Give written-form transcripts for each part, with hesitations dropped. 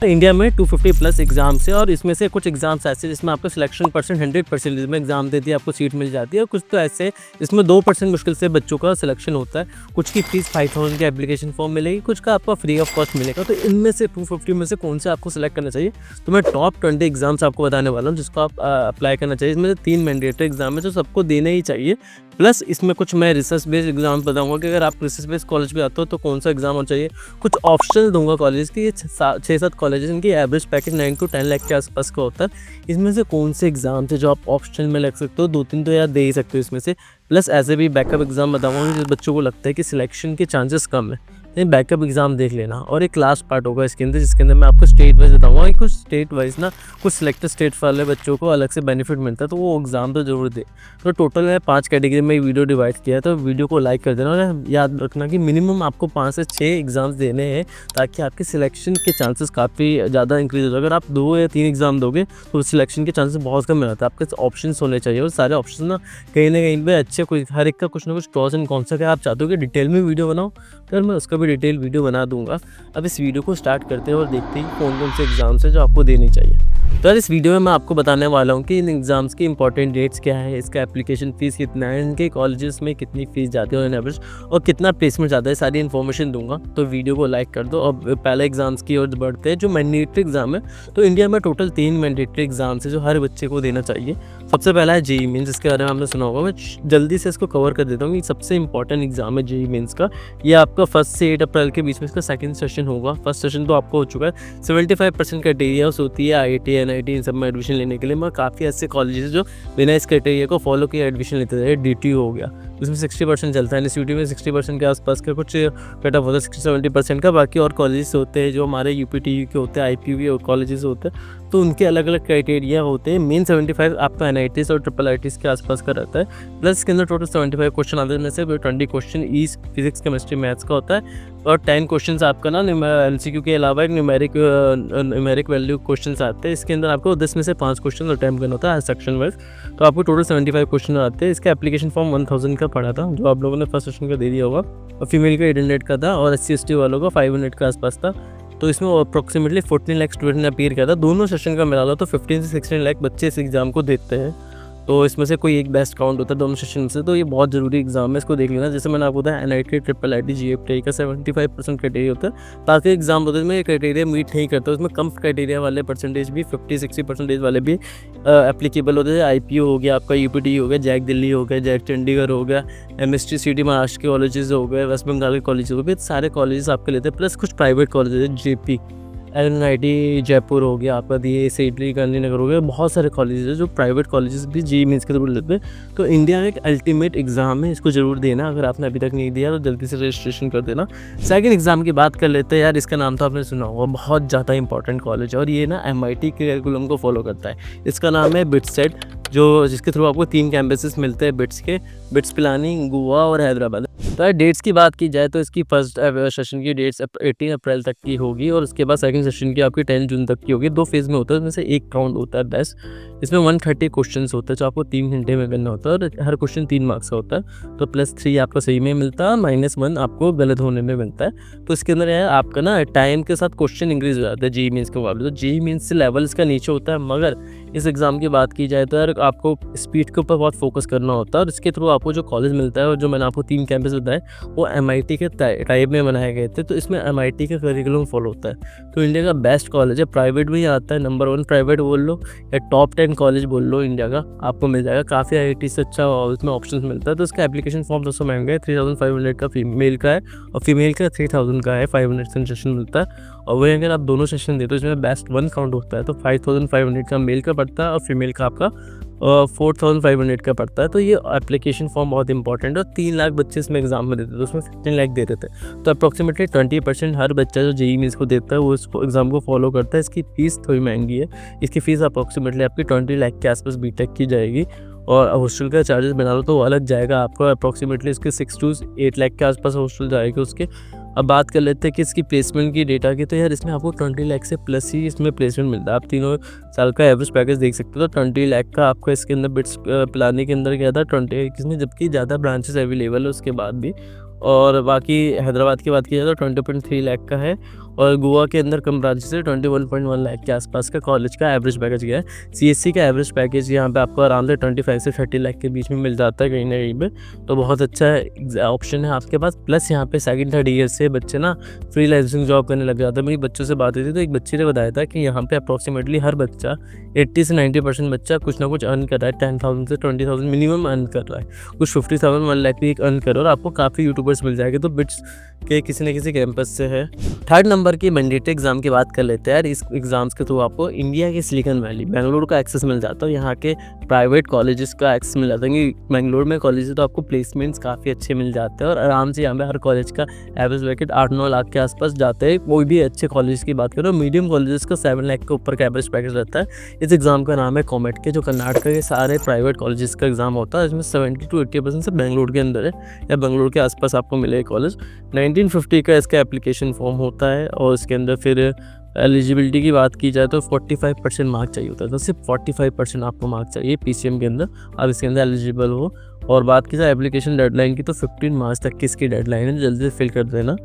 India में 250 plus exams है और इसमें से कुछ एग्जाम्स ऐसे जिसमें आपका सिलेक्शन परसेंट 100% में एग्जाम देती है, आपको सीट मिल जाती है। और कुछ तो ऐसे जिसमें 2% मुश्किल से बच्चों का सिलेक्शन होता है। कुछ की फीस 5000 की एप्लीकेशन फॉर्म मिलेगी, कुछ का आपका फ्री ऑफ कॉस्ट मिलेगा। तो इनमें से 250 में से कौन से आपको सिलेक्ट करना चाहिए, तो मैं टॉप 20 एग्जाम्स आपको बताने वाला हूँ जिसको आप अप्लाई करना चाहिए। इसमें से 3 मैंडेटरी एग्जाम है जो सबको देने ही चाहिए। प्लस इसमें कुछ मैं रिसर्च बेस्ड एग्जाम बताऊंगा कि अगर आप रिसर्च बेस्ड कॉलेज में आते हो तो कौन सा एग्जाम होना चाहिए। कुछ ऑप्शन दूंगा कॉलेज की, 6-7 कॉलेज इनकी एवरेज पैकेज 9 to 10 लाख के आसपास का होता है। इसमें से कौन से एग्जाम है जो आप ऑप्शन में लग सकते हो, 2-3 तो यार दे ही सकते हो इसमें से। प्लस ऐसे भी बैकअप एग्जाम बताऊंगा जिस बच्चों को लगता है कि सिलेक्शन के चांसेस कम है, बैकअप एग्जाम देख लेना। और एक लास्ट पार्ट होगा इसके अंदर जिसके अंदर मैं आपको स्टेट वाइज बताऊंगा। कुछ स्टेट वाइज ना कुछ सिलेक्टेड स्टेट वाले बच्चों को अलग से बेनिफिट मिलता है, तो वो एग्जाम तो जरूर दे। तो टोटल है 5 कैटेगरी में वीडियो डिवाइड किया है, तो वीडियो को लाइक कर देना। और याद रखना कि मिनिमम आपको 5 से 6 एग्जाम्स देने हैं ताकि आपके सिलेक्शन के चांसेस काफ़ी ज़्यादा इंक्रीज हो जाए। अगर आप 2 या 3 एग्जाम दोगे तो सिलेक्शन के चांसेस बहुत कम रहते हैं। आपके ऑप्शन होने चाहिए और सारे ऑप्शन ना कहीं पे अच्छे, कोई हर एक का कुछ ना कुछ प्रॉस एंड कॉन्स है। आप चाहते हो कि डिटेल में वीडियो बनाओ तो मैं उसका भी डिटेल वीडियो बना दूंगा। अब इस वीडियो को स्टार्ट करते हैं और देखते हैं कौन कौन से एग्जाम्स हैं जो आपको देनी चाहिए। तो यार इस वीडियो में मैं आपको बताने वाला हूँ कि इन एग्जाम्स की इंपॉर्टेंट डेट्स क्या है, इसका एप्लीकेशन फ़ीस कितना है, इनके कॉलेजेस में कितनी फ़ीस जाती है ऑन एवरेज, और कितना प्लेसमेंट जाता है, सारी इन्फॉर्मेशन दूंगा। तो वीडियो को लाइक कर दो। अब पहले एग्जाम्स की ओर बढ़ते हैं जो मैंडेटरी एग्जाम है। तो इंडिया में टोटल 3 मैंडेटरी एग्जाम्स है जो हर बच्चे को देना चाहिए। सबसे पहला है जेईई मेंस, जिसके बारे में आपने सुना होगा। मैं जल्दी से इसको कवर कर देता हूँ। ये सबसे इंपॉर्टेंट एग्जाम है जेईई मेंस का। ये आपका 1 से 8 अप्रैल के बीच में इसका सेकंड सेशन होगा। फर्स्ट सेशन तो आपको हो चुका है। 75% क्राइटेरिया होती है IIT NIT इन सब में एडमिशन लेने के लिए। मैं काफ़ी ऐसे कॉलेजेस जो बिना इस क्राइटेरिया को फॉलो किए एडमिशन लेते थे। DTU हो गया, उसमें 60% चलता है। इंस्टीट्यूट में 60% के आसपास का कुछ कट ऑफ होता है, 60-70% का। बाकी और कॉलेजेस होते हैं जो हमारे UPTU के होते हैं, IPU के कॉलेजेस होते हैं, तो उनके अलग अलग क्राइटेरिया होते हैं। मेन 75 आपका NITs और IIITs के आसपास का रहता है। प्लस इसके अंदर टोटल 75 क्वेश्चन आते हैं, में से 20 क्वेश्चन फिजिक्स केमिस्ट्री मैथ्स का होता है और 10 क्वेश्चन आपका ना MCQ के अलावा एक न्यूमेरिक वैल्यू क्वेश्चन आते हैं। इसके अंदर आपको 10 में से 5 क्वेश्चन अटेम्प्ट करना होता है सेक्शन वाइज। तो आपको टोटल 75 क्वेश्चन आते हैं। इसका एप्लीकेशन फॉर्म 1000 का पड़ा था जो आप लोगों ने फर्स्ट सेशन का दे दिया होगा, और फीमेल का 800 का था और SC/ST वालों का 500 के आसपास था। तो इसमें अप्रॉक्सीमेटली 14 लाख स्टूडेंट ने अपीयर किया था। दोनों सेशन का मिला लो तो 15 से 16 लाख बच्चे इस एग्जाम को देते हैं। तो इसमें से कोई एक बेस्ट काउंट होता है दोनों सेशन से। तो ये बहुत ज़रूरी एग्जाम है, इसको देख लेना। जैसे मैंने आपको बताया NIT IIT GFTI का 75% क्राइटेरिया होता है। बाकी एग्जाम होते हैं इसमें क्राइटेरिया मीट नहीं करता, उसमें कम क्राइटेरिया वाले परसेंटेज भी 50-60% वाले भी एप्लीकेबल होते हैं। IPU हो गया, आपका UPTU हो गया, जैक दिल्ली हो गया, जैक चंडीगढ़ हो गया, MST CT महाराष्ट्र के कॉलेजेस हो गए, वेस्ट बंगाल के कॉलेज हो गए, सारे कॉलेजेस आपके लेते हैं। प्लस कुछ प्राइवेट कॉलेज है, JP NIT जयपुर हो गया, आपका DA गांधीनगर हो गया, बहुत सारे कॉलेजेस हैं जो प्राइवेट कॉलेजेस भी जेईई मेंस के थ्रू लेते हैं। तो इंडिया में एक अल्टीमेट एग्जाम है, इसको जरूर देना। अगर आपने अभी तक नहीं दिया तो जल्दी से रजिस्ट्रेशन कर देना। सेकंड एग्जाम की बात कर लेते हैं। यार इसका नाम तो आपने सुना होगा, बहुत ज़्यादा इंपॉर्टेंट कॉलेज है और ये ना MIT के करिकुलम को फॉलो करता है। इसका नाम है BITSET, जिसके थ्रू आपको 3 कैंपसेस मिलते हैं बिट्स पिलानी, गोवा और हैदराबाद। तो यार डेट्स की बात की जाए तो इसकी फर्स्ट सेशन की डेट्स 18 अप्रैल तक की होगी और उसके बाद सेकंड सेशन की आपकी 10 जून तक की होगी। 2 फेज़ में होता है, उसमें से एक राउंड होता है बेस्ट। इसमें 130 क्वेश्चन होते हैं जो आपको 3 घंटे में करना होता है और हर क्वेश्चन 3 मार्क्स का होता है। तो +3 आपका सही में मिलता है, -1 आपको गलत होने में मिलता है। तो इसके अंदर यार आपका ना टाइम के साथ क्वेश्चन इंक्रीज हो जाता है जेईई मेंस के मुकाबले। तो जेईई मेंस से लेवल इसका नीचे होता है, मगर इस एग्ज़ाम की बात की जाए तो यार आपको स्पीड के ऊपर बहुत फोकस करना होता है और इसके थ्रू आपको जो कॉलेज मिलता है और जो मैंने आपको 3 कैंपस बताए वो MIT के टाइप में बनाए गए थे। तो इसमें MIT का करिकुलम फॉलो होता है। तो इंडिया का बेस्ट कॉलेज है, प्राइवेट भी आता है, नंबर 1 प्राइवेट बोल लो या टॉप 10 कॉलेज बोल लो इंडिया का, आपको मिल जाएगा। काफ़ी IIT से अच्छा उसमें ऑप्शन मिलता है। तो इसका एप्लीकेशन फॉर्म दोस्तों महंगा है, 3500 का मेल का है और फीमेल का 3000 का है। 500 सेशन मिलता है और वही अगर आप दोनों सेशन देते हो इसमें बेस्ट 1 काउंट होता है तो 5500 का मेल का पड़ता है और फीमेल का आपका 4500 का पड़ता है। तो ये एप्लीकेशन फॉर्म बहुत इंपॉर्टेंट है और 3 लाख बच्चे इसमें एग्जाम में देते थे, उसमें 15 लाख दे रहे थे। तो अप्रॉक्सीमेटली 20% हर बच्चा जो जेईई मेंस को देता है वो इसको एग्जाम को फॉलो करता है। इसकी फ़ीस थोड़ी महंगी है, इसकी फ़ीस अप्रॉक्सीमेटली आपकी 20 लाख के आसपास BTech की जाएगी और हॉस्टल का चार्जेस बना लो तो वो अलग जाएगा आपको। अप्रॉक्सीमेटली इसके 6 to 8 लाख के आसपास हॉस्टल जाएगी उसके। अब बात कर लेते हैं कि इसकी प्लेसमेंट की डेटा की। तो यार इसमें आपको 20 लाख से प्लस ही इसमें प्लेसमेंट मिलता है। आप तीनों साल का एवरेज पैकेज देख सकते हो तो 20 लाख का आपका इसके अंदर बिट्स पिलानी के अंदर गया था 20 इसमें, जबकि ज़्यादा ब्रांचेस अवेलेबल है उसके बाद भी। और बाकी हैदराबाद की बात की जाए तो 20.3 लाख का है और गोवा के अंदर कम ब्रांचेस है। 21.1 लाख के आसपास का कॉलेज का एवरेज पैकेज गया है। सीएससी का एवरेज पैकेज यहाँ पे आपको आराम से 25 से 30 लाख के बीच में मिल जाता है कहीं ना कहीं पे, तो बहुत अच्छा ऑप्शन है आपके पास। प्लस यहाँ पे सेकंड थर्ड ईयर से बच्चे ना फ्रीलांसिंग जॉब करने लग जाते हैं। मेरी बच्चों से बात हुई थी तो एक बच्चे ने बताया था कि यहाँ पे अप्रॉक्सीमेटली हर बच्चा 80 से 90% बच्चा कुछ ना कुछ अर्न कर रहा है। 10,000 से 20,000 मिनिमम अर्न कर रहा है, कुछ 50,000 1 लाख भी अर्न करो, और आपको काफ़ी यूट्यूबर्स मिल जाएंगे। तो बिट्स के किसी न किसी कैंपस से है। थर्ड नंबर की मैंडेटरी एग्जाम की बात कर लेते हैं यार। इस एग्जाम्स के थ्रू आपको इंडिया के सिलिकॉन वैली बेंगलुरु का एक्सेस मिल जाता है। यहाँ के प्राइवेट कॉलेजेस का एक्सेस मिल जाता है कि बेंगलुरु में कॉलेज तो आपको प्लेसमेंट्स काफ़ी अच्छे मिल जाते हैं, और आराम से यहाँ पे हर कॉलेज का एवरेज पैकेज 8-9 लाख के आसपास जाते हैं। कोई भी अच्छे कॉलेज की बात करो, मीडियम कॉलेजेस का 7 लाख के ऊपर का एवरेज पैकेज रहता है। इस एग्जाम का नाम है कॉमेट के, जो कर्नाटक के सारे प्राइवेट कॉलेजेस का एग्जाम होता है। इसमें 70 to 80% से बेंगलुरु के अंदर है या बेंगलुरु के आसपास आपको मिलेगा कॉलेज। 1950 का इसका एप्लीकेशन फॉर्म होता है, और इसके अंदर फिर एलिजिबिलिटी की बात की जाए तो 45% मार्क चाहिए होता है। तो सिर्फ 45% आपको मार्क चाहिए पीसीएम के अंदर, आप इसके अंदर एलिजिबल हो। और बात की जाए एप्लीकेशन डेडलाइन की तो 15 मार्च तक की इसकी डेडलाइन है, जल्दी से फिल कर देना।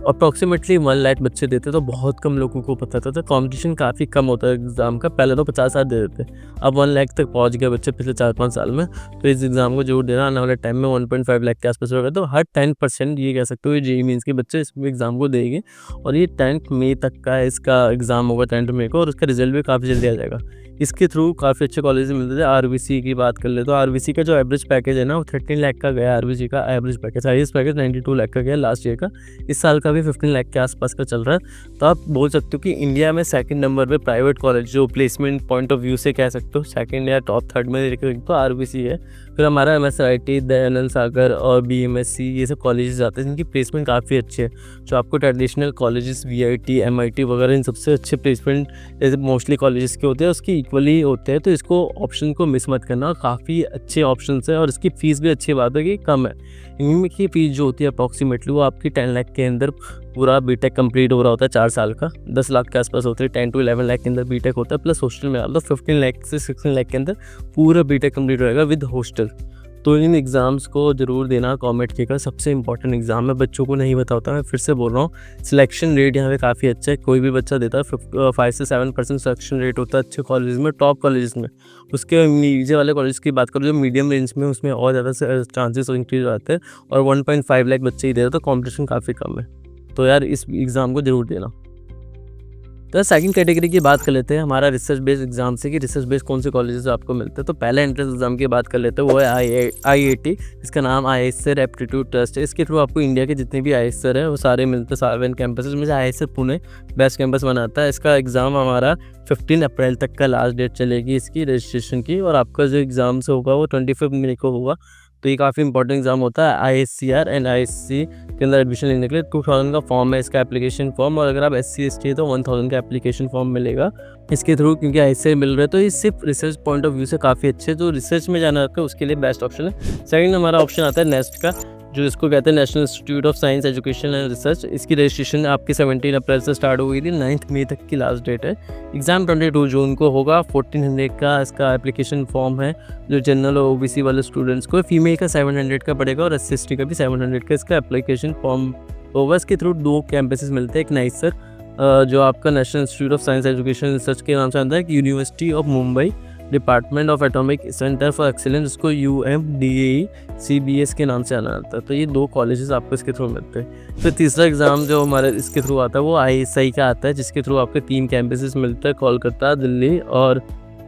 अप्रॉक्सीमेटली 1 लाख बच्चे देते तो बहुत कम लोगों को पता था। कंपटीशन काफ़ी कम होता है एग्ज़ाम का, पहले तो 50 साल दे देते, अब 1 लाख तक पहुंच गए बच्चे पिछले 4-5 साल में। तो इस एग्ज़ाम को जरूर देना, आने वाले टाइम में 1.5 लाख के आसपास होगा। तो हर 10% ये कह सकते हो जेईई मेंस के बच्चे इस एग्ज़ाम को देंगे, और ये 10 मई तक का इसका एग्ज़ाम होगा, 10 मई को, और उसका रिजल्ट भी काफ़ी जल्दी आ जाएगा। इसके थ्रू काफ़ी अच्छे कॉलेज मिलते थे। आरबीसी की बात कर ले तो आरबीसी का जो एवरेज पैकेज है ना वो 13 लाख का गया। आरबीसी का average package, highest package 92 lakh का गया लास्ट ईयर का। इस साल का भी 15 लाख के आसपास का चल रहा है। तो आप बोल सकते हो कि इंडिया में सेकंड नंबर पे प्राइवेट कॉलेज जो प्लेसमेंट पॉइंट ऑफ व्यू से कह सकते हो सेकंड या टॉप थर्ड में देखें तो आरबीसी है। फिर हमारा एमएसआईटी, दयानंद सागर और बीएमएससी, ये सब कॉलेजेस आते हैं जिनकी प्लेसमेंट काफ़ी अच्छे है। जो आपको ट्रेडिशनल कॉलेजेस वीआईटी, एमआईटी वगैरह इन सबसे अच्छे प्लेसमेंट जैसे मोस्टली कॉलेजेस के होते हैं उसकी इक्वली होते हैं। तो इसको ऑप्शन को मिस मत करना, काफ़ी अच्छे ऑप्शन है, और इसकी फ़ीस भी अच्छी बात है कि कम है। इनमें की फ़ीस जो होती है अप्रॉक्सीमेटली वो आपकी 10 लाख के अंदर पूरा बीटेक कंप्लीट हो रहा होता है 4 साल का, 10 लाख के आसपास होते हैं। 10 to 11 लाख के अंदर बीटेक होता है, प्लस हॉस्टल में आप तो 15 लाख से 16 लाख के अंदर पूरा बीटेक कंप्लीट रहेगा विद हॉस्टल। तो इन एग्ज़ाम्स को ज़रूर देना। कॉमेट के का सबसे इंपॉर्टेंट एग्ज़ाम है, बच्चों को नहीं पता होता। मैं फिर से बोल रहा हूँ, सिलेक्शन रेट यहाँ पे काफ़ी अच्छा है। कोई भी बच्चा देता है 5 से 7% सिलेक्शन रेट होता है अच्छे कॉलेज में, टॉप कॉलेज में। उसके नीचे वाले कॉलेज की बात करो जो मीडियम रेंज में, उसमें और ज़्यादा चांसेस इंक्रीज आते हैं, और 1.5 लाख बच्चे ही दे रहे, तो कॉम्पिटिशन काफ़ी कम है। तो यार इस एग्ज़ाम को ज़रूर देना। तो सेकंड कैटेगरी की बात कर लेते हैं हमारा रिसर्च बेस्ड एग्जाम से, कि रिसर्च बेस्ड कौन से कॉलेजेस आपको मिलते हैं। तो पहले एंट्रेंस एग्जाम की बात कर लेते हैं, वो है आईआईटी। इसका नाम आईएसआर एप्टीट्यूड टेस्ट है। इसके थ्रू आपको इंडिया के जितने भी आईएसआर है वो सारे मिलते हैं, 7 कैंपसेस में से आईएसआर पुणे बेस्ट कैंपस बनाता है। इसका एग्ज़ाम हमारा 15 अप्रैल तक का लास्ट डेट चलेगी इसकी रजिस्ट्रेशन की, और आपका जो एग्ज़ाम से होगा वो 25 मई को होगा। तो ये काफ़ी इंपॉर्टेंट एग्जाम होता है। आईएससीआर एंड आईएससी के अंदर एडमिशन लेने के लिए 2000 का फॉर्म है इसका एप्लीकेशन फॉर्म, और अगर आप SC/ST है तो 1000 का एप्लीकेशन फॉर्म मिलेगा इसके थ्रू, क्योंकि आईएससी मिल रहा है। तो ये सिर्फ रिसर्च पॉइंट ऑफ व्यू से काफ़ी अच्छे, जो रिसर्च में जाना रहता है उसके लिए बेस्ट ऑप्शन है। सेकंड हमारा ऑप्शन आता है नेस्ट का, जो इसको कहते हैं national institute of science education and research. इसकी रजिस्ट्रेशन आपकी 17 अप्रैल से स्टार्ट हो गई थी, 9 मई तक की लास्ट डेट है। एग्ज़ाम 22 जून को होगा। 1400 का इसका एप्लीकेशन फॉर्म है, जो जनरल और ओबीसी वाले स्टूडेंट्स को। फीमेल का 700 का पड़ेगा, और SC/ST का भी 700 का इसका एप्लीकेशन फॉर्म होगा। इसके थ्रू 2 कैंपसेस मिलते हैं, एक नाइसर जो आपका national institute of science education research के नाम से आता है, एक university of Mumbai department of atomic centre for excellence, इसको UMDAE-CBS के नाम से आना आता है। तो ये 2 कॉलेजेस आपको इसके थ्रू मिलते हैं। फिर तीसरा एग्ज़ाम जो हमारे इसके थ्रू आता है वो ISI का आता है, जिसके थ्रू आपके 3 कैंपसेस मिलते हैं, कोलकाता, दिल्ली और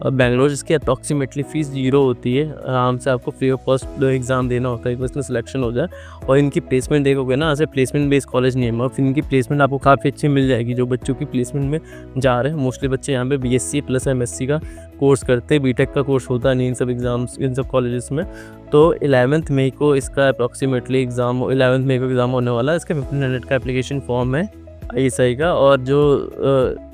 बेंगलोर। जिसकी अप्रॉक्सीमेटली फ़ीस 0 होती है। आराम से आपको फ्री ऑफ कॉस्ट एग्ज़ाम देना होता है, इसमें सिलेक्शन हो जाए। और इनकी प्लेसमेंट देखोगे ना, ऐसे प्लेसमेंट बेस्ड कॉलेज नहीं है, और फिर इनकी प्लेसमेंट आपको काफ़ी अच्छी मिल जाएगी। जो बच्चों की प्लेसमेंट में जा रहे हैं मोस्टली बच्चे यहाँ पे BSc प्लस MSc का कोर्स करते हैं, बीटेक का कोर्स होता नहीं इन सब एग्ज़ाम्स, इन सब कॉलेजेस में। तो 11 मई को इसका अप्रॉक्सीमेटली एग्ज़ाम 11 मई को एग्ज़ाम होने वाला है। इसका 1500 का एप्लीकेशन फॉर्म है ISI का, और जो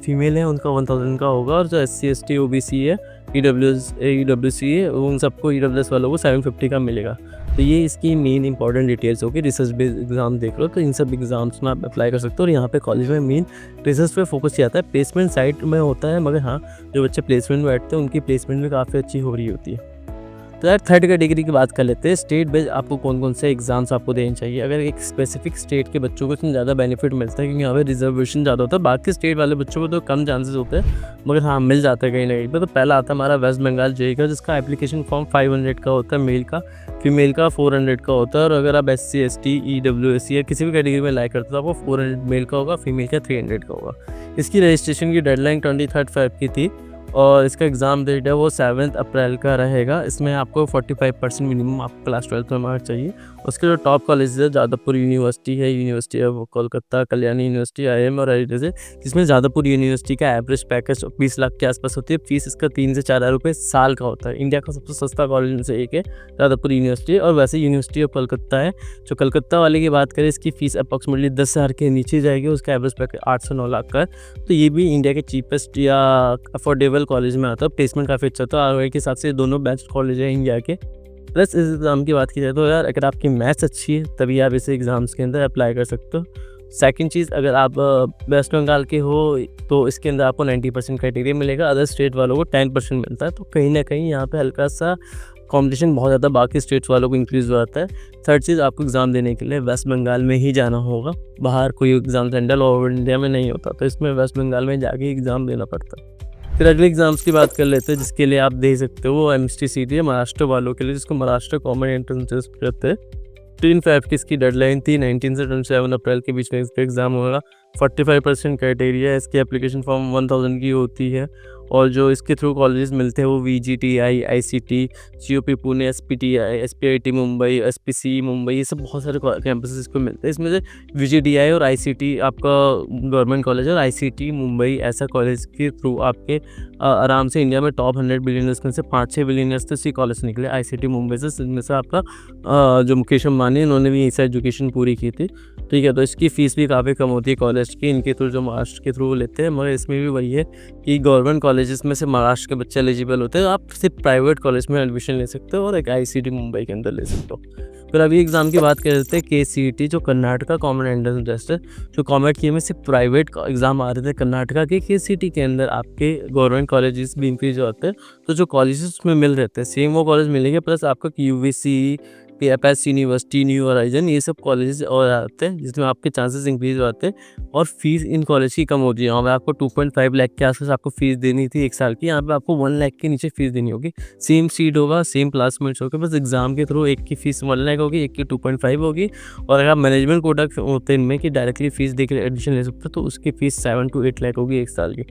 फीमेल है उनका 1000 का होगा, और जो SC/ST OBC है EWC है उन सबको EWS वालों को 750 का मिलेगा। तो ये इसकी मेन इंपॉर्टेंट डिटेल्स होगी। रिसर्च बेस्ड एग्जाम देख लो तो इन सब एग्जाम्स में आप अप्लाई कर सकते हो, और यहाँ पे कॉलेज में मेन रिसर्च पे फोकस किया जाता है। प्लेसमेंट साइट में होता है, मगर हाँ जो बच्चे प्लेसमेंट में बैठते हैं उनकी प्लेसमेंट भी काफ़ी अच्छी हो रही होती है। तो यार थर्ड कैटेगरी की बात कर लेते हैं, स्टेट बेस्ड आपको कौन कौन से एग्जाम्स आपको देने चाहिए। अगर एक स्पेसिफिक स्टेट के बच्चों को इसमें ज़्यादा बेनिफिट मिलता है क्योंकि यहाँ पे रिजर्वेशन ज़्यादा होता है, बाकी स्टेट वाले बच्चों को तो कम चांसेस होते हैं, मगर हाँ मिल जाता है कहीं ना कहीं पर। तो पहला आता है हमारा वेस्ट बंगाल जेई का, जिसका एप्लीकेशन फॉर्म 500 का होता है मेल का, फीमेल का 400 का होता है। और अगर आप SC ST EWS या किसी भी कैटेगरी में लाइक करते हो तो आपको 400 मेल का होगा, फीमेल का 300 का होगा। इसकी रजिस्ट्रेशन की डेडलाइन 23 Feb की थी और इसका एग्ज़ाम डेट है वो 7 अप्रैल का रहेगा। इसमें आपको 45% मिनिमम आपको क्लास 12 में मार्क्स चाहिए। उसके जो टॉप कॉलेज है, जादवपुर यूनिवर्सिटी है, university of Kolkata, Kalyani university, IIM और IIT है, जिसमें जादवपुर यूनिवर्सिटी का एवरेज पैकेज 20 लाख के आसपास होती है। फीस इसका 3 से 4 हज़ार रुपये साल का होता है। इंडिया का सबसे सस्ता कॉलेज में से एक है जादवपुर यूनिवर्सिटी। और वैसे यूनिवर्सिटी ऑफ कोलकाता है, जो कलकत्ता वाले की बात करें, इसकी फ़ीस अप्रॉक्सीमेटली 10,000 के नीचे जाएगी। उसका एवरेज पैकेज 8 से 9 लाख का है। तो ये भी इंडिया के चीपेस्ट या अफोर्डेबल कॉलेज में आता है। प्लेसमेंट काफ़ी अच्छा था और के हिसाब से दोनों बेस्ट कॉलेज है इंडिया के। प्लस इस एग्ज़ाम की बात की जाए तो यार अगर आपकी मैथ्स अच्छी है तभी आप इसे एग्ज़ाम्स के अंदर अप्लाई कर सकते हो। सेकंड चीज़, अगर आप वेस्ट बंगाल के हो तो इसके अंदर आपको 90% क्राइटेरिया मिलेगा, अदर स्टेट वालों को 10% मिलता है। तो कहीं ना कहीं यहाँ पे हल्का सा कंपटीशन बहुत ज़्यादा बाकी स्टेट्स वालों को इंक्रीज़ हो जाता है। थर्ड चीज़, आपको एग्ज़ाम देने के लिए वेस्ट बंगाल में ही जाना होगा, बाहर कोई एग्ज़ाम सेंटर ओवर इंडिया में नहीं होता, तो इसमें वेस्ट बंगाल में जाके एग्ज़ाम देना पड़ता है। फिर अगले एग्ज़ाम्स की बात कर लेते हैं जिसके लिए आप दे सकते हो, वो MST है महाराष्ट्र वालों के लिए, जिसको महाराष्ट्र कॉमन एंट्रेंस टेस्ट कहते हैं। 3 Feb की इसकी डेडलाइन थी, 19 से 27 अप्रैल के बीच में इसका एग्ज़ाम होगा। 45% क्राइटेरिया है, इसकी एप्लीकेशन फॉर्म 1000 की होती है। और जो इसके थ्रू कॉलेजेस मिलते हैं वो VGTI, ICT, COP Pune, SPTI, SPIT Mumbai, SPC Mumbai, ये सब बहुत सारे कैंपसेस इसको मिलते हैं। इसमें से VGTI और ICT आपका गवर्नमेंट कॉलेज है और ICT मुंबई ऐसा कॉलेज के थ्रू आपके आराम से इंडिया में टॉप 100 बिलियनर्स में से 5-6 बिलियनर्स तो इसी कॉलेज से निकले ICT मुंबई से। जिनमें से आपका जो मुकेश अंबानी, उन्होंने भी ऐसा एजुकेशन पूरी की थी, ठीक है। तो इसकी फ़ीस भी काफ़ी कम होती है कॉलेज की, इनके थ्रू जो महाराष्ट्र के थ्रू लेते हैं। मगर इसमें भी वही है कि गवर्नमेंट कॉलेजेस में से महाराष्ट्र के बच्चे एलिजिबल होते हैं, आप सिर्फ प्राइवेट कॉलेज में एडमिशन ले सकते हो और एक ICT मुंबई के अंदर ले सकते हो। फिर अभी एग्ज़ाम की बात कर लेते हैं KCET, जो कर्नाटका कॉमन एंट्रेंस टेस्ट है। जो कॉमेट किए में सिर्फ प्राइवेट एग्ज़ाम आ रहे थे कर्नाटका के, KCET के अंदर आपके गवर्नमेंट कॉलेजेस भी इंक्रीज होते हैं। तो जो कॉलेजेस उसमें मिल रहे थे सेम वो कॉलेज मिलेंगे, प्लस आपका UVC, PFS university, new horizon, ये सब कॉलेजेस और आते हैं जिसमें आपके चांसेस इंक्रीज होते हैं। और फीस इन कॉलेज की कम होती है। यहाँ पे आपको 2.5 लाख के आसपास आपको फीस देनी थी 1 साल की, यहाँ पे आपको 1 लाख के नीचे फीस देनी होगी। सेम सीट होगा, सेम क्लासमेट्स होगा, बस एग्जाम के थ्रू एक की फीस 1 लाख होगी, एक की 2.5 होगी। और अगर आप मैनेजमेंट कोटा होते हैं इनमें कि डायरेक्टली फीस देकर एडमिशन ले सकते हो तो उसकी फीस 7 to 8 लाख होगी 1 साल की,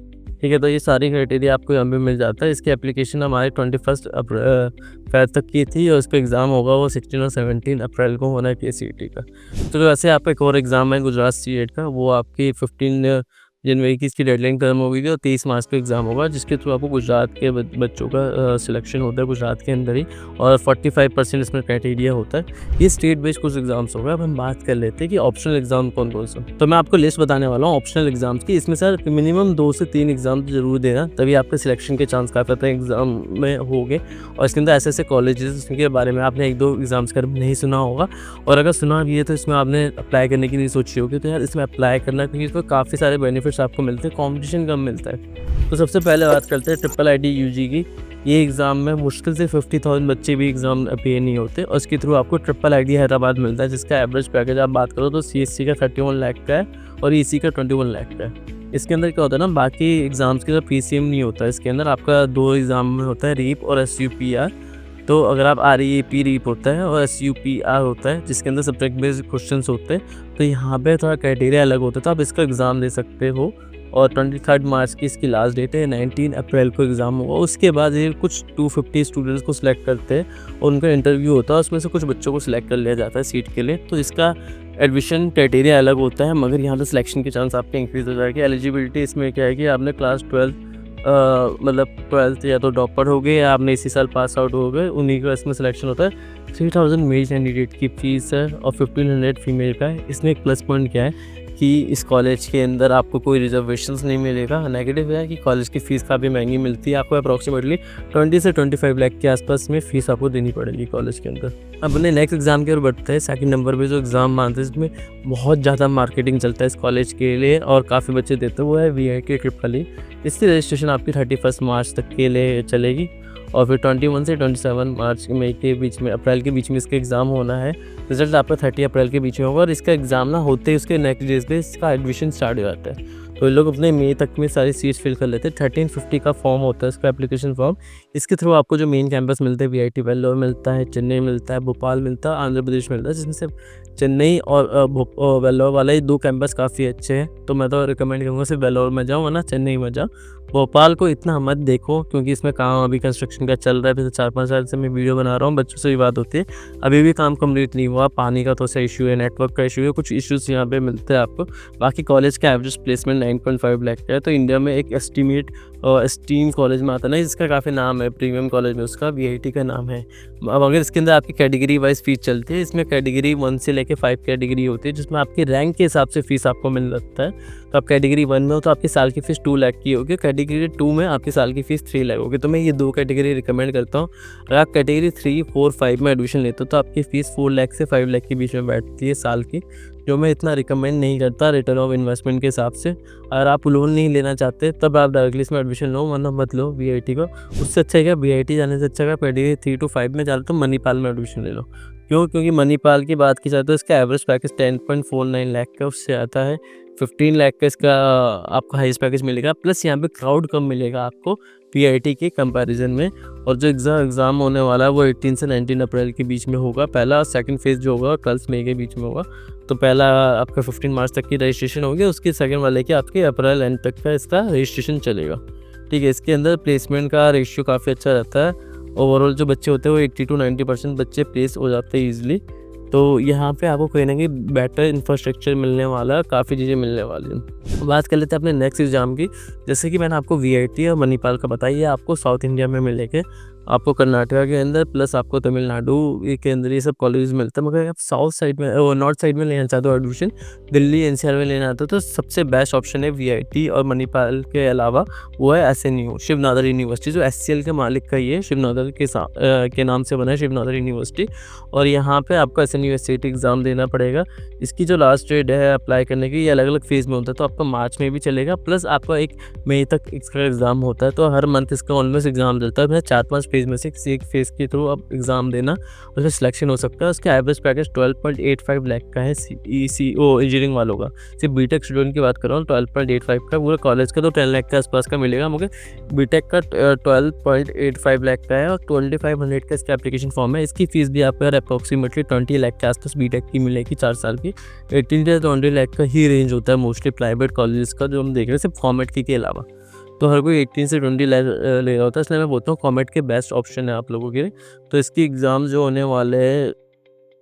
ठीक है। तो ये सारी क्राइटेरिया आपको यहाँ पे मिल जाता है। इसकी एप्लीकेशन हमारे 21 फेब तक की थी और इसका एग्ज़ाम होगा वो 16 और 17 अप्रैल को होना है KCET का। तो वैसे आपका एक और एग्ज़ाम है गुजरात C8 का, वो आपकी 15 जनवरी की इसकी डेडलाइन खत्म हो गई थी और 23 मार्च को एग्ज़ाम होगा, जिसके थ्रू आपको गुजरात के बच्चों का सिलेक्शन होता है गुजरात के अंदर ही। और 45% इसमें क्राइटेरिया होता है। ये स्टेट बेस्ड कुछ एग्जाम्स हो गए। अब हम बात कर लेते हैं कि ऑप्शनल एग्जाम कौन कौन से। तो मैं आपको लिस्ट बताने वाला हूँ ऑप्शनल एग्जाम्स की। इसमें सर मिनिमम 2 से 3 एग्जाम तो जरूर देना, तभी आपके सिलेक्शन के चांस काफ़ी ज़्यादा एग्जाम में होंगे। और इसके अंदर ऐसे ऐसे कॉलेजेस जिनके बारे में आपने 1-2 एग्जाम्स कर नहीं सुना होगा, और अगर सुना भी है तो इसमें आपने अप्लाई करने की नहीं सोची होगी। तो यार इसमें अप्लाई करना, क्योंकि इसमें काफ़ी सारे बेनिफिट्स आपको मिलते हैं, कंपटीशन कम मिलता है। तो सबसे पहले बात करते हैं IIIT UG की। ये एग्ज़ाम में मुश्किल से 50,000 बच्चे भी एग्ज़ाम अपीयर नहीं होते और इसके थ्रू आपको IIIT हैदराबाद मिलता है, जिसका एवरेज पैकेज आप बात करो तो CSC का 31 लाख का है और EC का 21 लाख का है। इसके अंदर क्या होता है ना, बाकी एग्ज़ाम्स के अंदर PCM नहीं होता है। इसके अंदर आपका 2 एग्ज़ाम में होता है, REAP और SUPR। तो अगर आप REAP REAP होता है और SUPR होता है, जिसके अंदर सब्जेक्ट बेस्ड क्वेश्चंस होते हैं, तो यहाँ पे थोड़ा क्राइटेरिया अलग होता है। तो आप इसका एग्ज़ाम दे सकते हो। और 23 मार्च की इसकी लास्ट डेट है, 19 अप्रैल को एग्ज़ाम होगा। उसके बाद ये कुछ 250 स्टूडेंट्स को सिलेक्ट करते हैं और उनका इंटरव्यू होता है, उसमें से कुछ बच्चों को सिलेक्ट कर लिया जाता है सीट के लिए। तो इसका एडमिशन क्राइटेरिया अलग होता है, मगर यहाँ पे सिलेक्शन के चांस आपके इंक्रीज़ हो जाएगी। एलिजिबिलिटी इसमें क्या है कि आपने क्लास 12th या तो टॉपर हो गए या आपने इसी साल पास आउट हो गए, उन्हीं का इसमें सिलेक्शन होता है। 3000 मेल कैंडिडेट की फीस है और 1500 फीमेल का है। इसमें एक प्लस पॉइंट क्या है कि इस कॉलेज के अंदर आपको कोई रिजर्वेशंस नहीं मिलेगा। नेगेटिव है कि कॉलेज की फ़ीस काफ़ी महंगी मिलती है, आपको अप्रॉक्सीमेटली 20 से 25 लाख के आसपास में फ़ीस आपको देनी पड़ेगी कॉलेज के अंदर। अब अपने नेक्स्ट एग्ज़ाम की ओर बढ़ते हैं। सेकंड नंबर पे जो एग्ज़ाम मानते हैं, इसमें बहुत ज़्यादा मार्केटिंग चलता है इस कॉलेज के लिए और काफ़ी बच्चे देते हैं, वो है VIT IIIT। इसकी रजिस्ट्रेशन आपकी 31 मार्च तक के लिए चलेगी और फिर 21 से 27 मार्च मई के बीच में, अप्रैल के बीच में इसका एग्ज़ाम होना है। रिज़ल्ट आपका 30 अप्रैल के बीच में होगा और इसका एग्ज़ाम ना होते ही उसके नेक्स्ट डेज़ पे इसका एडमिशन स्टार्ट हो जाता है। तो ये लोग अपने मई तक में सारी सीट्स फिल कर लेते हैं। 1350 का फॉर्म होता है, इसका एप्लीकेशन फॉर्म। इसके थ्रू आपको जो मेन कैंपस मिलते हैं, वीआईटी वेल्लोर मिलता है, चेन्नई मिलता है, भोपाल मिलता है, आंध्र प्रदेश मिलता है, जिसमें से चेन्नई और वेल्लोर वाला ये 2 कैंपस काफ़ी अच्छे हैं। तो मैं तो रिकमेंड करूँगा सिर्फ वेल्लोर में जाओ, वरना चेन्नई में जाओ। भोपाल को इतना मत देखो क्योंकि इसमें काम अभी कंस्ट्रक्शन का चल रहा है। पिछले 4-5 साल से मैं वीडियो बना रहा हूँ, बच्चों से भी बात होती है। अभी भी काम कंप्लीट नहीं हुआ, पानी का थोड़ा सा इशू है, नेटवर्क का इशू है, कुछ इश्यूज़ यहाँ पे मिलते हैं आपको। बाकी कॉलेज का एवरेज प्लेसमेंट 9.5 लाख का है। तो इंडिया में एक एस्टीम कॉलेज में आता है ना, जिसका काफ़ी नाम है, प्रीमियम कॉलेज में उसका वीआईटी का नाम है। अब अगर इसके अंदर आपकी कैटेगरी वाइज फीस चलती है, इसमें कैटेगरी 1 से लेकर 5 कैटेगरी होती है, जिसमें आपकी रैंक के हिसाब से फीस आपको मिल जाता है। तो आप कैटेगरी 1 में हो तो आपकी साल की फ़ीस 2 लाख की होगी, कैटेगरी 2 में आपकी साल की फ़ीस 3 लाख होगी। तो मैं ये 2 कैटेगरी रिकमेंड करता हूँ। अगर आप कैटेगरी 3, 4, 5 में एडमिशन लेते हो तो आपकी फ़ीस 4 लाख से 5 लाख के बीच में बैठती है साल की, जो मैं इतना रिकमेंड नहीं करता रिटर्न ऑफ इन्वेस्टमेंट के हिसाब से। अगर आप लोन नहीं लेना चाहते तब आप डायरेक्टली इसमें एडमिशन लो, वरना मत लो वीआईटी को। उससे अच्छा है क्या, वीआईटी जाने से अच्छा है कैटेगरी 3 to 5 में जाते तो मणिपाल में एडमिशन ले लो। क्यों? क्योंकि मणिपाल की बात की जाए तो इसका एवरेज पैकेज 10.49 लाख का उससे आता है। 15 लाख का इसका आपको हाईएस्ट पैकेज मिलेगा, प्लस यहाँ पे क्राउड कम मिलेगा आपको वीआईटी के कंपैरिजन में। और जो एग्ज़ाम होने वाला है वो 18 से 19 अप्रैल के बीच में होगा। पहला सेकंड फेज़ जो होगा 12 मई के बीच में होगा। तो पहला आपका 15 मार्च तक की रजिस्ट्रेशन होगी, उसके सेकंड वाले के आपके अप्रैल एंड तक का इसका रजिस्ट्रेशन चलेगा। ठीक है, इसके अंदर प्लेसमेंट का रेशियो काफ़ी अच्छा रहता है। ओवरऑल जो बच्चे होते हैं वो 80 to 90% बच्चे प्लेस हो जाते हैं ईजिली। तो यहाँ पे आपको कहीं ना कहीं बेटर इंफ्रास्ट्रक्चर मिलने वाला है, काफ़ी चीज़ें मिलने वाली हैं। बात कर लेते हैं अपने नेक्स्ट एग्ज़ाम की। जैसे कि मैंने आपको वीआईटी और मणिपाल का बताया, ये आपको साउथ इंडिया में मिलेंगे, आपको कर्नाटका के अंदर प्लस आपको तमिलनाडु के अंदर ये सब कॉलेज मिलते हैं। मगर आप साउथ साइड में नॉर्थ साइड में लेना चाहते हो एडमिशन, दिल्ली एनसीआर में लेना चाहते हो, तो सबसे बेस्ट ऑप्शन है वीआईटी और मणिपाल के अलावा वो है एसएनयू, शिवनादर यूनिवर्सिटी, जो एचसीएल के मालिक का ही है, शिवनादर के नाम से बना है शिवनादर यूनिवर्सिटी। और यहाँ पे आपको एसएनयू एसएटी एग्ज़ाम देना पड़ेगा। इसकी जो लास्ट डेट है अप्लाई करने की, ये अलग अलग फेज़ में होता है। तो आपका मार्च में भी चलेगा, प्लस आपका 1 मई तक इसका एग्ज़ाम होता है। तो हर मंथ इसका ऑलमोस्ट एग्ज़ाम चलता है। 4-5 फेज़ में से किसी एक फेज़ के थ्रू आप एग्ज़ाम देना, उसमें सिलेक्शन हो सकता है। उसका एवरेज पैकेज 12.85 लाख का है इंजीनियरिंग वालों का। सिर्फ बीटेक स्टूडेंट की बात कर रहा हूँ, 12.85 का। पूरे कॉलेज का तो 10 लाख के आसपास का मिलेगा, मगर बीटेक का 12.85 लाख का है और 2500 का इसका एप्लीकेशन फॉर्म है। इसकी फ़ीस भी आपको अप्रॉक्सीमेटली 20 लाख के आसपास बीटेक की मिलेगी 4 साल की। 18 से 20 लाख का ही रेंज होता है मोस्टली प्राइवेट कॉलेज का, जो हम देख रहे हैं सिर्फ कॉमेट की के अलावा। तो हर कोई 18 से 20 लाख ले रहा होता है, इसलिए मैं बोलता हूँ कॉमेट के बेस्ट ऑप्शन है आप लोगों के लिए। तो इसकी एग्ज़ाम जो होने वाले हैं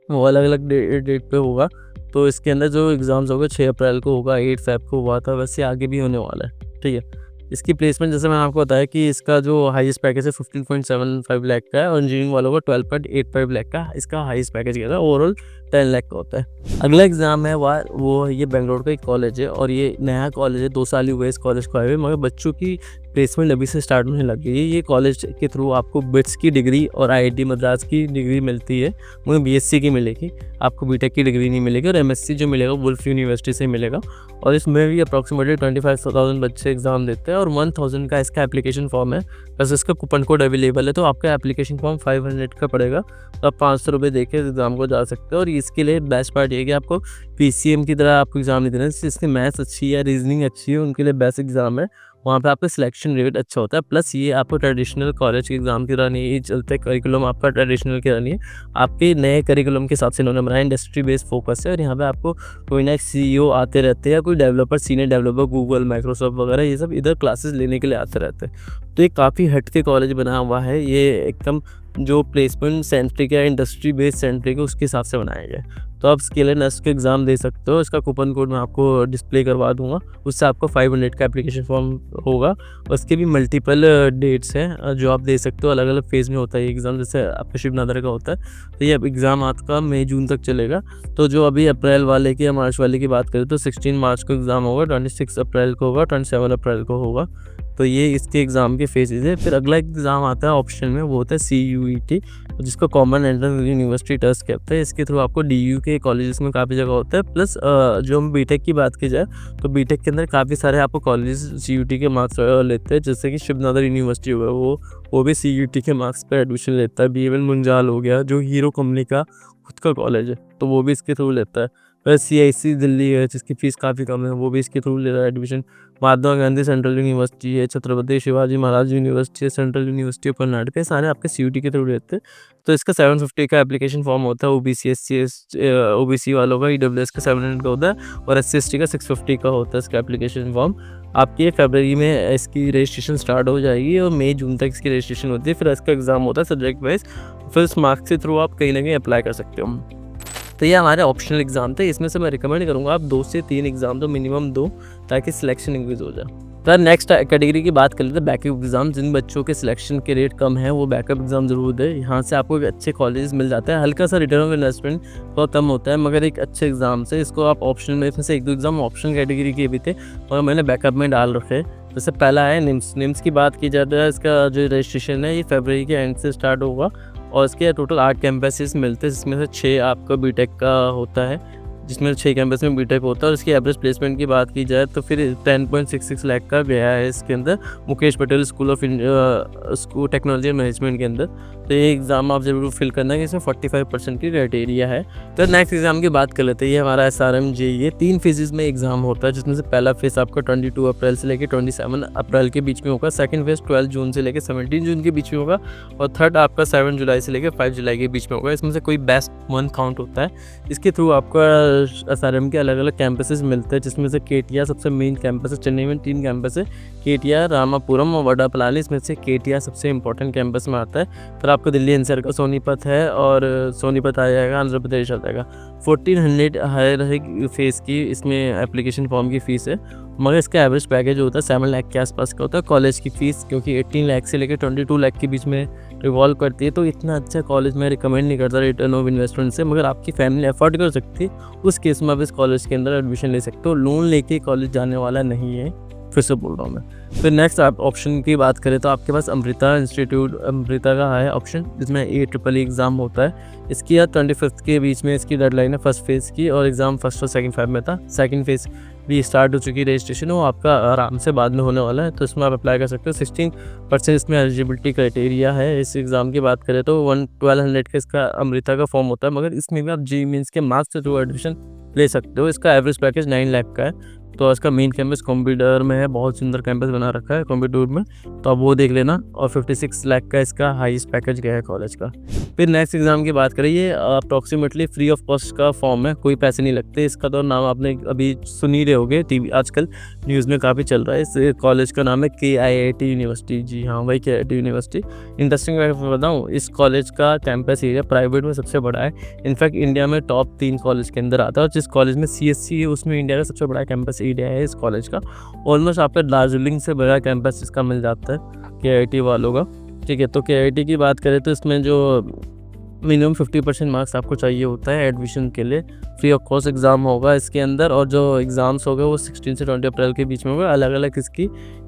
वो अलग अलग डेट पे होगा। तो इसके अंदर जो एग्ज़ाम्स होगा 6 अप्रैल को होगा, 8 फ़रवरी को हुआ था, वैसे आगे भी होने वाला है। ठीक है, इसकी प्लेसमेंट जैसे मैंने आपको बताया कि इसका जो हाईएस्ट पैकेज है 15.75 लाख का है और इंजीनियरिंग वालों को 12.85 लाख का इसका हाईएस्ट पैकेज गया था। ओवरऑल 10 लाख का होता है। अगला एग्ज़ाम है वो ये बेंगलोर का एक कॉलेज है और ये नया कॉलेज है, 2 साल ही हुए इस कॉलेज को आए हुए, मगर बच्चों की प्लेसमेंट अभी से स्टार्ट होने लगी है। ये कॉलेज के थ्रू आपको बिट्स की डिग्री और आईआईटी मद्रास की डिग्री मिलती है, मगर बीएससी की मिलेगी, आपको बीटेक की डिग्री नहीं मिलेगी। और एमएससी जो मिलेगा वुल्फ यूनिवर्सिटी से मिलेगा। और इसमें भी अप्रॉक्सीमेटली 25,000 बच्चे एग्ज़ाम देते हैं और 1000 का इसका एप्लीकेशन फॉर्म है, बस इसका कूपन कोड अवेलेबल है। तो आपका एप्लीकेशन फॉर्म 500 का पड़ेगा, तो आप 500 रुपये दे के एग्ज़ाम को जा सकते हो। और इसके लिए बेस्ट पार्ट ये है कि आपको पीसीएम की तरह आपको एग्ज़ाम नहीं देना है। जिसकी मैथ्स अच्छी है, रीजनिंग अच्छी है, उनके लिए बेस्ट एग्ज़ाम है। वहाँ पे आपका सिलेक्शन रेट अच्छा होता है, प्लस ये आपको ट्रेडिशनल कॉलेज के एग्ज़ाम की तरह नहीं चलते, करिकुलम आपका ट्रेडिशनल की तरह नहीं है। आपके नए करिकुलम के हिसाब से इन्होंने बनाया, इंडस्ट्री बेस्ड फोकस है। और यहाँ पे आपको कोई ना सीईओ आते रहते हैं या कोई developer, senior developer, Google, Microsoft वगैरह, ये सब इधर क्लासेस लेने के लिए आते रहते हैं। तो ये काफ़ी हट के कॉलेज बना हुआ है, ये एकदम जो प्लेसमेंट सेंट्रिक है, इंडस्ट्री बेस्ड सेंट्रिक है, उसके हिसाब से बनाया गया है। तो आप इसके लिए नेस्ट के एग्ज़ाम दे सकते हो। इसका कूपन कोड मैं आपको डिस्प्ले करवा दूंगा, उससे आपको 500 का एप्लीकेशन फॉर्म होगा। उसके भी मल्टीपल डेट्स हैं जो आप दे सकते हो, अलग अलग फेज़ में होता है ये एग्ज़ाम। जैसे आपका शिवनादर का होता है, तो ये एग्ज़ाम आपका मई जून तक चलेगा। तो जो अभी अप्रैल वाले की या मार्च वाले की बात करें तो 16 मार्च को एग्ज़ाम होगा, 26 अप्रैल को होगा, 27 अप्रैल को होगा। तो ये इसके एग्ज़ाम के फेजेज़ है। फिर अगला एग्ज़ाम आता है ऑप्शन में, वो होता है CUET, जिसको कॉमन एंट्रेंस यूनिवर्सिटी टेस्ट कहते हैं। इसके थ्रू आपको DU के कॉलेजेस में काफ़ी जगह होता है। प्लस जो हम बीटेक की बात की जाए तो बीटेक के अंदर काफ़ी सारे आपको कॉलेजेस CUET के मार्क्स लेते हैं, जैसे कि शिवनाथर यूनिवर्सिटी हुआ, वो भी CUET के मार्क्स पर एडमिशन लेता है। BMN मुंजाल हो गया, जो हीरो कंपनी का खुद का कॉलेज है, तो वो भी इसके थ्रू लेता है। फिर CIC दिल्ली है, जिसकी फ़ीस काफ़ी कम है, वो भी इसके थ्रू ले रहा है admission. Mahatma Gandhi central university है, छत्रपति शिवाजी महाराज यूनिवर्सिटी है, सेंट्रल यूनिवर्सिटी ऑफ कर्नाटक है, सारे आपके CUET के थ्रू रहते हैं। तो इसका 750 का एप्लीकेशन फॉर्म होता है। OBC SC OBC वालों का EWS का 700 का होता है, और SC ST का 650 का होता है इसका एप्लीकेशन फॉर्म। आपकी फरवरी में इसकी रजिस्ट्रेशन स्टार्ट हो जाएगी और मई जून तक इसकी रजिस्ट्रेशन होती है। फिर इसका एग्ज़ाम होता है सब्जेक्ट वाइज, फिर उस मार्क्स के थ्रू आप कहीं ना कहीं अप्लाई कर सकते हो। तो ये हमारे ऑप्शनल एग्ज़ाम थे। इसमें से मैं रिकमेंड करूँगा आप 2 से 3 एग्ज़ाम तो मिनिमम दो, ताकि सिलेक्शन इंक्रीज़ हो जाए। तो नेक्स्ट कैटेगरी की बात कर लेते हैं, बैकअप एग्ज़ाम। जिन बच्चों के सिलेक्शन के रेट कम है वो बैकअप एग्ज़ाम ज़रूर दें। यहाँ से आपको एक अच्छे कॉलेज मिल जाता है, हल्का सा रिटर्न ऑफ इन्वेस्टमेंट बहुत कम होता है, मगर एक अच्छे एग्ज़ाम से इसको आप ऑप्शन में से 1-2 एग्ज़ाम ऑप्शन कैटेगरी के भी थे और मैंने बैकअप में डाल रखे। जैसे पहला है निम्स की बात की जाए तो इसका जो रजिस्ट्रेशन है ये फरवरी के एंड से स्टार्ट होगा, और इसके टोटल 8 कैंपसेस मिलते हैं, जिसमें से 6 आपका बीटेक का होता है, जिसमें 6 कैंपस में बीटेक होता है। और इसकी एवरेज प्लेसमेंट की बात की जाए तो फिर 10.66 लाख का गया है इसके अंदर, Mukesh Patel school of technology and management के अंदर। तो ये एग्ज़ाम आप ज़रूर फिल करना है, इसमें 45% की क्राइटेरिया है। तो नेक्स्ट एग्ज़ाम की बात कर लेते हैं। ये हमारा SRM JEE 3 फेजेज़ में एग्ज़ाम होता है, जिसमें से पहला फेज़ आपका 22 अप्रैल से लेकर 27 अप्रैल के बीच में होगा। सेकंड फेज़ 12 जून से लेकर 17 जून के बीच में होगा, और थर्ड आपका 7 जुलाई से लेकर 5 जुलाई के बीच में होगा। इसमें से कोई बेस्ट मंथ काउंट होता है। इसके थ्रू आपका SRM के अलग अलग कैंपसेस मिलते हैं, जिसमें से केटिया सबसे मेन कैंपस है। चेन्नई में 3 कैंपस है, केटिया, रामापुरम और वडापलानी। इसमें से केटिया सबसे इंपॉर्टेंट कैंपस में आता है। फिर आपको दिल्ली NCR का सोनीपत है, और सोनीपत आ जाएगा, आंध्र प्रदेश आ जाएगा। 1400 हायर फेज़ की इसमें एप्लीकेशन फॉर्म की फ़ीस है, मगर इसका एवरेज पैकेज होता है 7 लाख के आसपास का होता है। कॉलेज की फ़ीस क्योंकि 18 लाख से लेकर 22 लाख के बीच में रिवॉल्व करती है, तो इतना अच्छा कॉलेज मैं रिकमेंड नहीं करता रिटर्न ऑफ इन्वेस्टमेंट से। मगर आपकी फैमिली अफोर्ड कर सकती है, उस केस में आप इस कॉलेज के अंदर एडमिशन ले सकते हो। लोन लेके कॉलेज जाने वाला नहीं है, फिर से बोल रहा हूँ मैं। फिर नेक्स्ट आप ऑप्शन की बात करें तो आपके पास अमृता इंस्टीट्यूट, अमृता का है ऑप्शन, जिसमें AEEE एग्ज़ाम होता है। इसकी 25 के बीच में इसकी डेडलाइन है फर्स्ट फेज़ की, और एग्ज़ाम फर्स्ट और सेकंड फेज़ में था। सेकंड फेज़ भी स्टार्ट हो चुकी है, रजिस्ट्रेशन वो आपका आराम से बाद में होने वाला है, तो इसमें आप अप्लाई कर सकते हो। 16% इसमें एलिजिबिलिटी क्राइटेरिया है। इस एग्ज़ाम की बात करें तो 1200 का इसका अमृता का फॉर्म होता है, मगर इसमें भी आप JEE मेंस के मार्क्स से जो एडमिशन ले सकते हो। इसका एवरेज पैकेज 9 लाख का है। तो इसका मेन कैंपस कंप्यूटर में है, बहुत सुंदर कैंपस बना रखा है कंप्यूटर में, तो आप वो देख लेना। और 56 लाख का इसका हाईएस्ट पैकेज गया है कॉलेज का। फिर नेक्स्ट एग्ज़ाम की बात करें, ये अप्रॉक्सीमेटली फ्री ऑफ कॉस्ट का फॉर्म है, कोई पैसे नहीं लगते। इसका तो नाम आपने अभी सुन ही रहे होगे, TV आजकल न्यूज़ में काफ़ी चल रहा है। इस कॉलेज का नाम है KIIT यूनिवर्सिटी। जी हाँ, वही KIIT यूनिवर्सिटी। इंटरेस्टिंग मैं बताऊँ, इस कॉलेज का कैंपस एरिया प्राइवेट में सबसे बड़ा है। इनफैक्ट इंडिया में टॉप 3 कॉलेज के अंदर आता है, और जिस कॉलेज में CSC है उसमें इंडिया का सबसे बड़ा कैंपस एरिया है इस कॉलेज का। ऑलमोस्ट आपका दार्जिलिंग से बड़ा कैंपस इसका मिल जाता है KIIT वालों का। ठीक है, तो KIIT की बात करें तो इसमें जो मिनिमम 50% मार्क्स आपको चाहिए होता है एडमिशन के लिए। फ्री ऑफ कॉस्ट एग्ज़ाम होगा इसके अंदर, और जो एग्ज़ाम्स होगा वो 16 से 20 अप्रैल के बीच में होगा। अलग अलग इसकी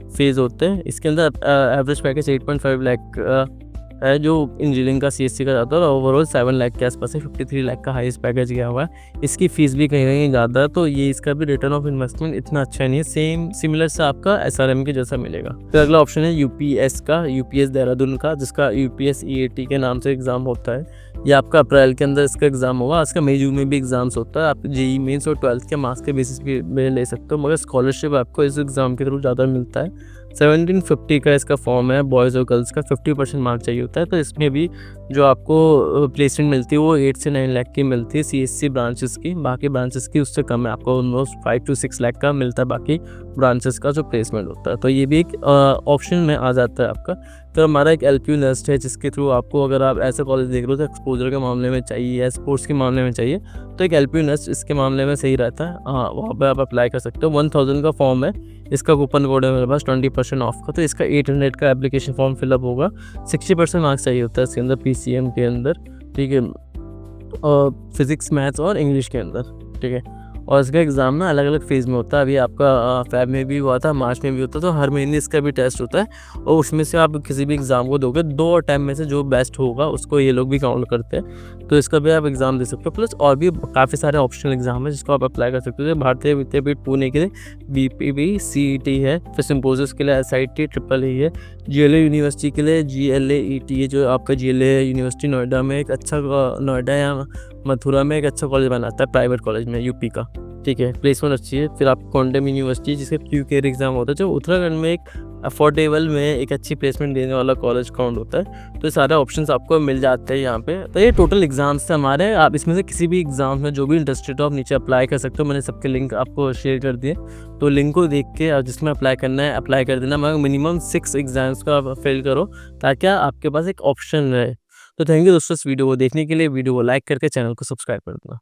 फेज़ होते हैं। इसके अंदर एवरेज पैकेज 8.5 लाख है, जो इंजीनियरिंग का CSC का जाता है, और ओवरऑल 7 लाख के आसपास है। 53 लाख का हाईएस्ट पैकेज गया हुआ है। इसकी फ़ीस भी कहीं ना कहीं ज़्यादा है, तो ये इसका भी रिटर्न ऑफ इन्वेस्टमेंट इतना अच्छा नहीं है। सिमिलर से आपका SRM के जैसा मिलेगा। फिर अगला ऑप्शन है UPS का, UPS देहरादून का, जिसका UPS EAT के नाम से एग्ज़ाम होता है। ये आपका अप्रैल के अंदर इसका एग्ज़ाम होगा। इसका मई जून में भी एग्ज़ाम्स होता है। आप JEE मेंस और 12th के मार्क्स के बेसिस पे ले सकते हो, मगर स्कॉलरशिप आपको इस एग्ज़ाम के थ्रू ज़्यादा मिलता है। 1750 का इसका फॉर्म है। बॉयज़ और गर्ल्स का 50% मार्क्स चाहिए होता है। तो इसमें भी जो आपको प्लेसमेंट मिलती है वो 8 से 9 लाख की मिलती है CSC ब्रांचेस की। बाकी ब्रांचेस की उससे कम है, आपको ऑलमोस्ट 5 to 6 लाख का मिलता है बाकी ब्रांचेस का जो प्लेसमेंट होता है। तो ये भी एक ऑप्शन में आ जाता है आपका। तो हमारा एक LPU नेस्ट है, जिसके थ्रू आपको, अगर आप ऐसे कॉलेज देख रहे हो तो एक्सपोजर के मामले में चाहिए या स्पोर्ट्स के मामले में चाहिए, तो एक LPU नेस्ट इसके मामले में सही रहता है। हाँ, वहाँ पर आप अप्लाई कर सकते हो। 1000 का फॉर्म है। इसका कूपन कोड है मेरे पास 20% ऑफ का। तो इसका 800 का एप्लीकेशन फॉर्म फिलअप होगा। 60% मार्क्स चाहिए होता है इसके अंदर, PCM के अंदर। ठीक है, और फिज़िक्स, मैथ्स और इंग्लिश के अंदर। ठीक है, और इसका एग्ज़ाम ना अलग-अलग फ़ेज़ में होता है। अभी आपका फ़ेब में भी हुआ था, मार्च में भी होता है, तो हर महीने इसका भी टेस्ट होता है और उसमें से आप किसी भी एग्ज़ाम को दोगे, 2 अटेम्प्ट में से जो बेस्ट होगा उसको ये लोग भी काउंट करते हैं। तो इसका भी आप एग्ज़ाम दे सकते हो। प्लस और भी काफ़ी सारे ऑप्शनल एग्ज़ाम हैं जिसको आप अप्लाई कर सकते हो। जैसे भारतीय विद्यापीठ पुणे के लिए बीपीवी, सीईटी है, फिर सिम्पोसिस के लिए एसआईटी, ट्रिपल ई है, जीएलए यूनिवर्सिटी के लिए जीएलएईटी है, जो आपका जीएलए यूनिवर्सिटी नोएडा में एक अच्छा नोएडा या मथुरा में एक अच्छा कॉलेज बनाता है, प्राइवेट कॉलेज में यूपी का, ठीक है, प्लेसमेंट अच्छी है। फिर आप क्वांटम यूनिवर्सिटी जिसके क्यूकेआर एग्ज़ाम होता है, जो उत्तराखंड में एक अफोर्डेबल में एक अच्छी प्लेसमेंट देने वाला कॉलेज काउंट होता है। तो ये सारे ऑप्शंस आपको मिल जाते हैं यहाँ पे। तो ये टोटल एग्ज़ाम्स थे हमारे। आप इसमें से किसी भी एग्ज़ाम में जो भी इंटरेस्टेड हो आप नीचे अप्लाई कर सकते हो। मैंने सबके लिंक आपको शेयर कर दिए, तो लिंक को देख के आप जिसमें अप्लाई करना है अप्लाई कर देना, मगर मिनिमम 6 एग्ज़ाम्स का आप फिल करो ताकि आपके पास एक ऑप्शन रहे। तो थैंक यू दोस्तों इस वीडियो को देखने के लिए। वीडियो को लाइक करके चैनल को सब्सक्राइब कर देना।